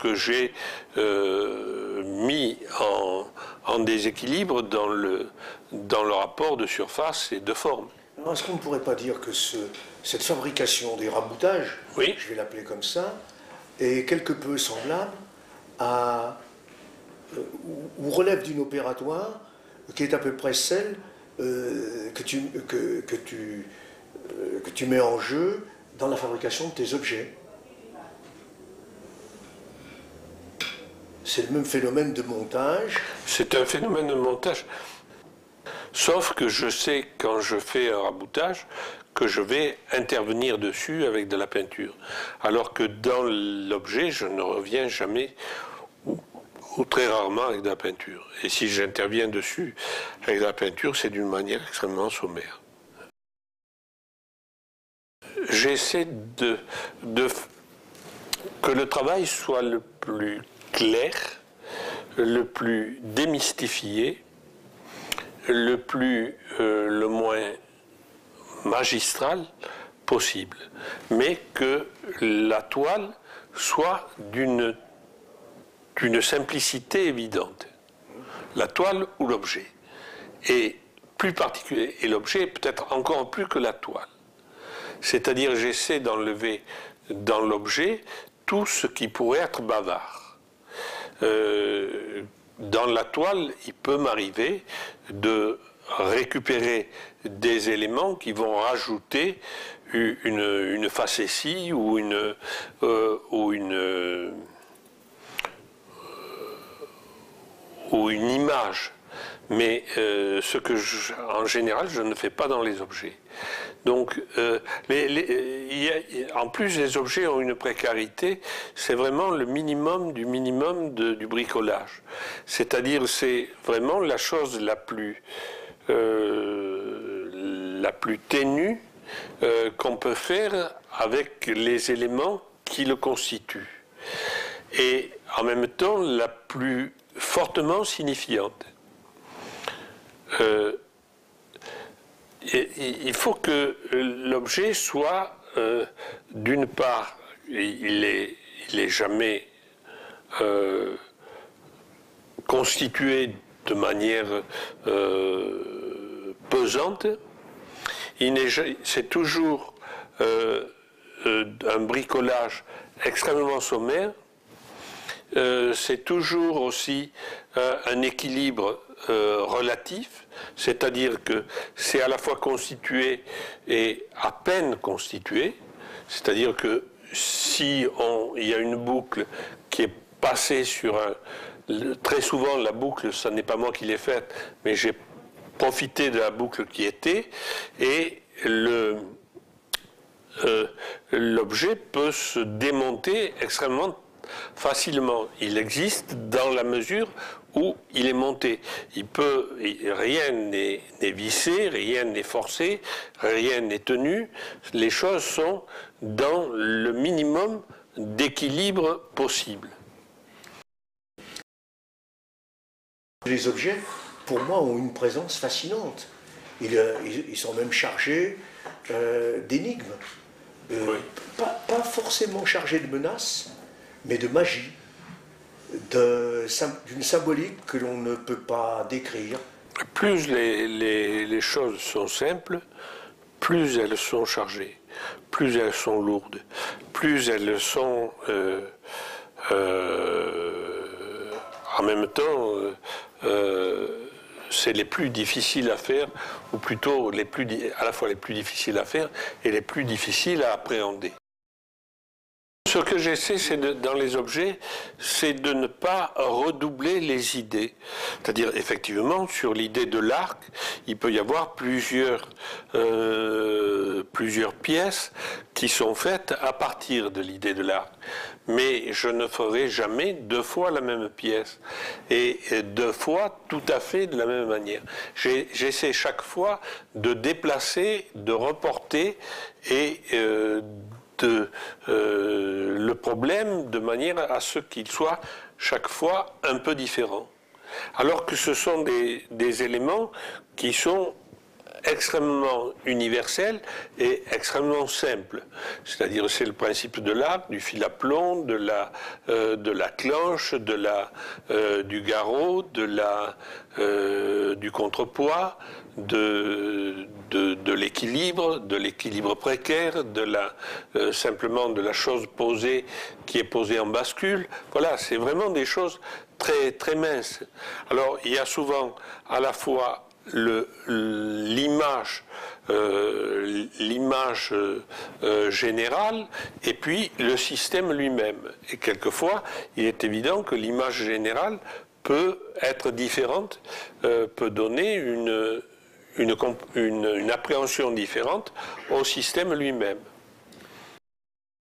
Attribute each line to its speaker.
Speaker 1: que j'ai mis en déséquilibre dans le rapport de surface et de forme.
Speaker 2: Est-ce qu'on ne pourrait pas dire que cette fabrication des raboutages,
Speaker 1: oui,
Speaker 2: je vais l'appeler comme ça, est quelque peu semblable à, ou relève d'une opératoire qui est à peu près celle que tu mets en jeu dans la fabrication de tes objets? C'est le même phénomène de montage.
Speaker 1: C'est un phénomène de montage. Sauf que je sais, quand je fais un raboutage, que je vais intervenir dessus avec de la peinture. Alors que dans l'objet, je ne reviens jamais, ou très rarement, avec de la peinture. Et si j'interviens dessus avec de la peinture, c'est d'une manière extrêmement sommaire. J'essaie que le travail soit le plus clair, le plus démystifié, le moins magistral possible, mais que la toile soit d'une simplicité évidente. La toile ou l'objet. Et plus particulier, et l'objet peut-être encore plus que la toile. C'est-à-dire, j'essaie d'enlever dans l'objet tout ce qui pourrait être bavard. Dans la toile, il peut m'arriver de récupérer des éléments qui vont rajouter une facétie ou une image. Mais ce que en général, je ne fais pas dans les objets. Donc, en plus, les objets ont une précarité, c'est vraiment le minimum du minimum du bricolage. C'est-à-dire, c'est vraiment la chose la plus ténue qu'on peut faire avec les éléments qui le constituent. Et en même temps, la plus fortement signifiante. Il faut que l'objet soit, d'une part, il est jamais constitué de manière pesante. C'est toujours un bricolage extrêmement sommaire. C'est toujours aussi un équilibre relatif, c'est-à-dire que c'est à la fois constitué et à peine constitué, c'est-à-dire que si il y a une boucle qui est passée sur très souvent la boucle, ce n'est pas moi qui l'ai faite, mais j'ai profité de la boucle qui était, et l'objet peut se démonter extrêmement facilement. Il existe dans la mesure où il est monté. Rien n'est vissé, rien n'est forcé, rien n'est tenu. Les choses sont dans le minimum d'équilibre possible.
Speaker 2: Les objets, pour moi, ont une présence fascinante. Ils sont même chargés d'énigmes.
Speaker 1: Oui.
Speaker 2: Pas forcément chargés de menaces, mais de magie, d'une symbolique que l'on ne peut pas décrire.
Speaker 1: Plus les choses sont simples, plus elles sont chargées, plus elles sont lourdes, plus elles sont en même temps c'est les plus difficiles à faire, ou plutôt à la fois les plus difficiles à faire et les plus difficiles à appréhender. Ce que j'essaie, dans les objets, c'est de ne pas redoubler les idées. C'est-à-dire, effectivement, sur l'idée de l'arc, il peut y avoir plusieurs pièces qui sont faites à partir de l'idée de l'arc. Mais je ne ferai jamais deux fois la même pièce, et deux fois tout à fait de la même manière. J'essaie chaque fois de déplacer, de reporter et le problème de manière à ce qu'il soit chaque fois un peu différent. Alors que ce sont des éléments qui sont extrêmement universel et extrêmement simple. C'est-à-dire, c'est le principe de l'arc, du fil à plomb, de la cloche, du garrot, du contrepoids, de l'équilibre précaire, simplement de la chose posée qui est posée en bascule. Voilà, c'est vraiment des choses très, très minces. Alors, il y a souvent à la fois l'image générale et puis le système lui-même. Et quelquefois, il est évident que l'image générale peut être différente, peut donner une appréhension différente au système lui-même.